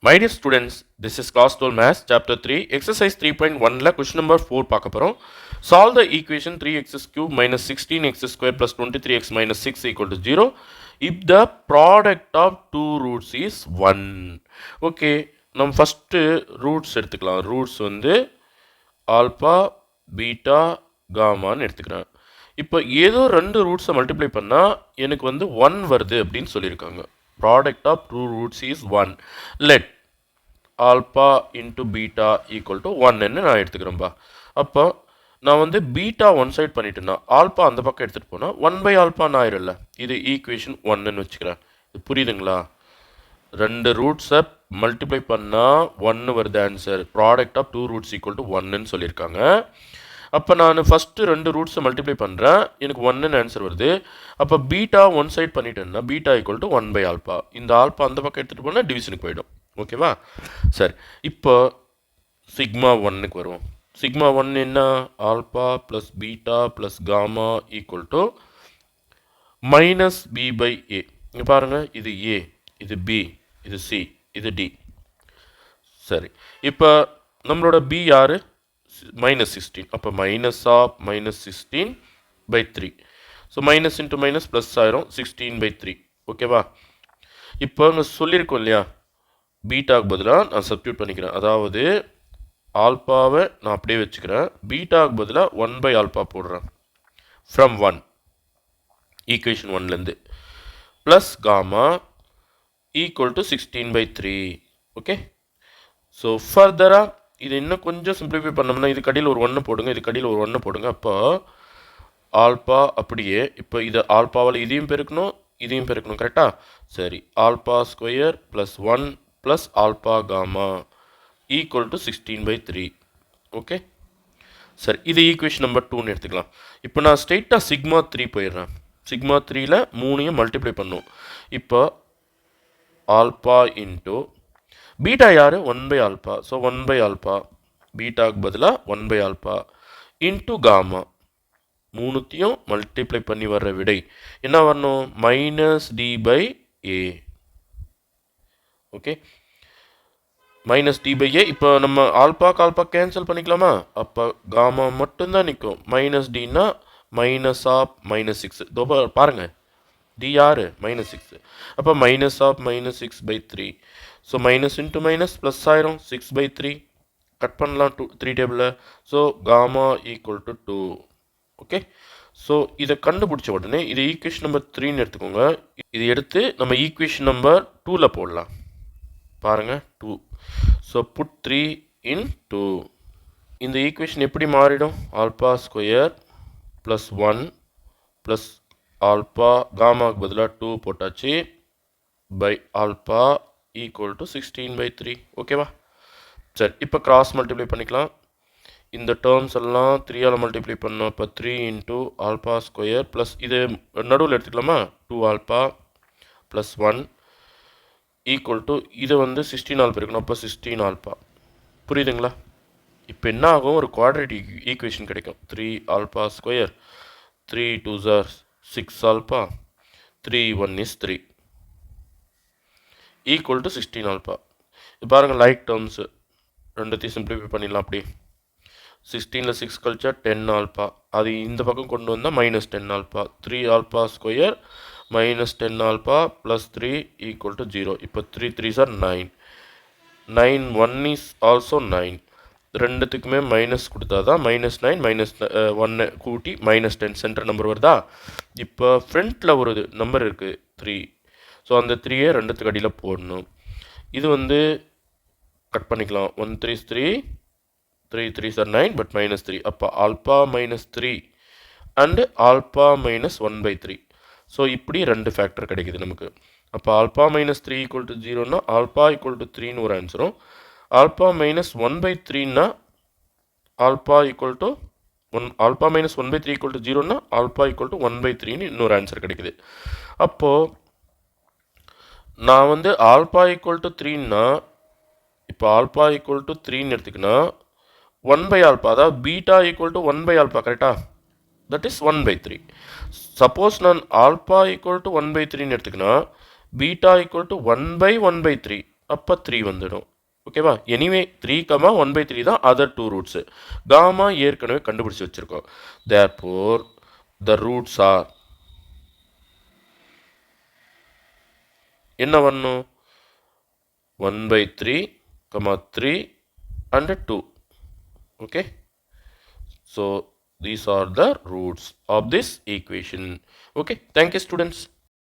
My dear students, this is class 12 maths chapter 3 exercise 3.1 la question number 4 பார்க்க போறோம். Solve the equation 3x cube minus 16x square plus 23x minus 6 equal to 0 if the product of two roots is 1. Okay, நம்ம first roots எடுத்துக்கலாம். Roots வந்து alpha beta காமான்னு எடுத்துக்கிறேன். இப்போ ஏதோ ரெண்டு ரூட்ஸை multiply பண்ணால் எனக்கு வந்து 1 வருது அப்படின்னு சொல்லியிருக்காங்க. Product of two roots is 1. Let alpha into beta equal to 1ன்னு நான் எடுத்துக்கிறேன்ப்பா. அப்போ நான் வந்து பீட்டா ஒன் சைட் பண்ணிட்டேன்னா ஆல்பா அந்த பக்கம் எடுத்துகிட்டு போனால் 1 ஆல்பான்னு ஆயிரம்ல. இது ஈக்குவேஷன் 1ன்னு வச்சுக்கிறேன். இது புரியுதுங்களா? ரெண்டு ரூட்ஸை மல்டிப்ளை பண்ணால் 1 வருது answer. Product of two roots equal to 1ன்னு சொல்லியிருக்காங்க. அப்போ நான் ஃபஸ்ட்டு ரெண்டு ரூட்ஸை மல்டிப்ளை பண்ணுறேன், எனக்கு 1ன்னு ஆன்சர் வருது. அப்போ பீட்டா ஒன் சைட் பண்ணிட்டேன்னா பீட்டா ஈக்குவல் டு 1 ஆல்பா. இந்த ஆல்பா அந்த பக்கம் எடுத்துகிட்டு போனால் டிவிஷனுக்கு போயிடும். ஓகேவா? சரி, இப்போ சிக்மா 1க்கு வருவோம். சிக்மா 1 என்ன? Alpha plus beta plus gamma equal to minus b by a. இங்கே பாருங்கள், இது ஏ, இது பி, இது சி, இது டி. சரி, இப்போ நம்மளோட பி யார்? மைனஸ் 16. அப்போ minus of minus 16 by 3. So minus into minus plus ஆயிரும், 16 பை 3. ஓகேவா? இப்போ இங்கே சொல்லியிருக்கோம் இல்லையா, பீட்டாவுக்கு பதிலாக நான் சப்ஸ்டியூட் பண்ணிக்கிறேன். அதாவது ஆல்பாவை நான் அப்படியே வச்சுக்கிறேன், பீட்டாவுக்கு பதிலாக 1 ஆல்பா போடுறேன். ஃப்ரம் 1 ஈக்குவேஷன் 1லேருந்து plus gamma equal to 16 by 3. Okay, so ஃபர்தராக இது இன்னும் கொஞ்சம் சிம்பிளிஃபை பண்ணோம்னா இது கடியில் ஒரு 1 போடுங்க, இது கடியில் ஒரு 1 போடுங்க. அப்போ ஆல்பா அப்படியே இப்போ இது ஆல்பாவால் இதையும் பெருக்கணும், இதையும் பெருக்கணும். கரெக்டாக? சரி, alpha square plus 1 plus alpha gamma equal to 16 by 3. Okay, சரி, இது ஈக்குவேஷன் நம்பர் 2ன்னு எடுத்துக்கலாம். இப்போ நான் ஸ்ட்ரெயிட்டாக சிக்மா 3 போயிடுறேன். சிக்மா 3ல் 3ஐயும் மல்டிப்ளை பண்ணும். இப்போ ஆல்பா இன்ட்டு பீட்டா யார்? 1 ஆல்பா. ஸோ 1 ஆல்பா, பீட்டாவுக்கு பதிலாக 1 ஆல்பா இன்ட்டு காமா. மூணுத்தையும் மல்டிப்ளை பண்ணி வர்ற விடை என்ன வரணும்? Minus d by a. Okay, minus d by a. இப்போ நம்ம ஆல்பா கேன்சல் பண்ணிக்கலாமா? அப்போ காமா மட்டும்தான் நிற்கும். மைனஸ் டின்னா மைனஸ் ஆஃப் மைனஸ் 6. இதோ பாருங்கள், டி யார்? மைனஸ் 6. அப்போ minus of minus 6 by 3. So minus into minus plus ஆயிரும், 6 பை 3. கட் பண்ணலாம் 3 டேபிளில். So gamma equal to 2. Okay, so இதை கண்டுபிடிச்ச உடனே இது ஈக்குவேஷன் நம்பர் 3ன்னு எடுத்துக்கோங்க. இது எடுத்து நம்ம ஈக்குவேஷன் நம்பர் 2ல் போடலாம். பாருங்கள், 2. So put 3 in 2. இந்த ஈக்குவேஷன் எப்படி மாறிடும்? Alpha square plus 1 plus alpha காமாவுக்கு பதிலாக 2 போட்டாச்சு by alpha equal to 16 by 3. ஓகேவா? சரி, இப்போ கிராஸ் மல்டிப்ளை பண்ணிக்கலாம். இந்த டேர்ம்ஸ் எல்லாம் 3ஆல் மல்டிப்ளை பண்ணோம். இப்போ 3 இன்ட்டு ஆல்பா ஸ்கொயர் ப்ளஸ் இது நடுவில் எடுத்துக்கலாமா, 2 ஆல்பா ப்ளஸ் 1 ஈக்குவல் டு இது வந்து 16 ஆல்பா இருக்கணும். அப்போ 16 ஆல்பா. புரியுதுங்களா? இப்போ என்ன ஆகும்? ஒரு குவாட்ரேட்டிக் ஈக்குவேஷன் கிடைக்கும். 3 alpha square 3 2s are 6 alpha 3 1 is 3 equal to 16 alpha. இது பாருங்கள், லைக் டேர்ம்ஸு ரெண்டுத்தையும் சிம்பிளிஃபை பண்ணிடலாம். அப்படி 16ல் 6 கழிச்சா 10 ஆல்பா. அது இந்த பக்கம் கொண்டு வந்தால் minus 10 alpha. 3 alpha square minus 10 alpha plus 3 equal to 0. இப்போ 3 3s are 9. 9 1 is also 9. ரெண்டுத்துக்குமே மைனஸ் கொடுத்தா தான் மைனஸ் 9 மைனஸ் 1 கூட்டி மைனஸ் 10 சென்டர் நம்பர் வருதா? இப்போ ஃப்ரண்ட்டில் ஒரு நம்பர் இருக்குது 3. ஸோ அந்த 3யை ரெண்டுத்துக்கு அடியில் போடணும். இது வந்து கட் பண்ணிக்கலாம். 1 3 is 3, 3 3s are 9 but minus 3. அப்போ alpha minus 3 and alpha minus 1 by 3. So இப்படி ரெண்டு ஃபேக்டர் கிடைக்குது நமக்கு. அப்போ ஆல்பா மைனஸ் 3 ஈக்குவல் டு 0னா ஆல்பா ஈக்குவல் டு 3ன்னு ஒரு ஆன்சரும், ஆல்பா மைனஸ் 1 பை 3னா alpha equal to 1, alpha minus 1 by 3 equal to 0னா ஆல்பா ஈக்குவல் டு 1 பை 3ன்னு இன்னொரு ஆன்சர் கிடைக்குது. அப்போது நான் வந்து ஆல்பா ஈக்குவல் டு 3ன்னா இப்போ ஆல்பா ஈக்குவல் டு 3ன்னு எடுத்துக்கினா 1 ஆல்பா, அதாவது பீட்டா ஈக்குவல் டு 1 ஆல்பா. கரெக்டாக? That is 1 by 3. சப்போஸ் நான் ஆல்பா ஈக்குவல் டு 1 பை 3ன்னு எடுத்துக்கினா பீட்டா ஈக்குவல் டு 1 பை 3. அப்போ 3 வந்துடும். ஓகேவா? எனிவே 3 கமா 1/3 தான் அதர் டூ ரூட்ஸு. காமா ஏற்கனவே கண்டுபிடிச்சி வச்சுருக்கோம். தேர்ஃபோர் த ரூட்ஸ் ஆர் என்ன வரணும்? 1/3, 3 and 2. Okay. So these are the roots of this equation. Okay. Thank you, students.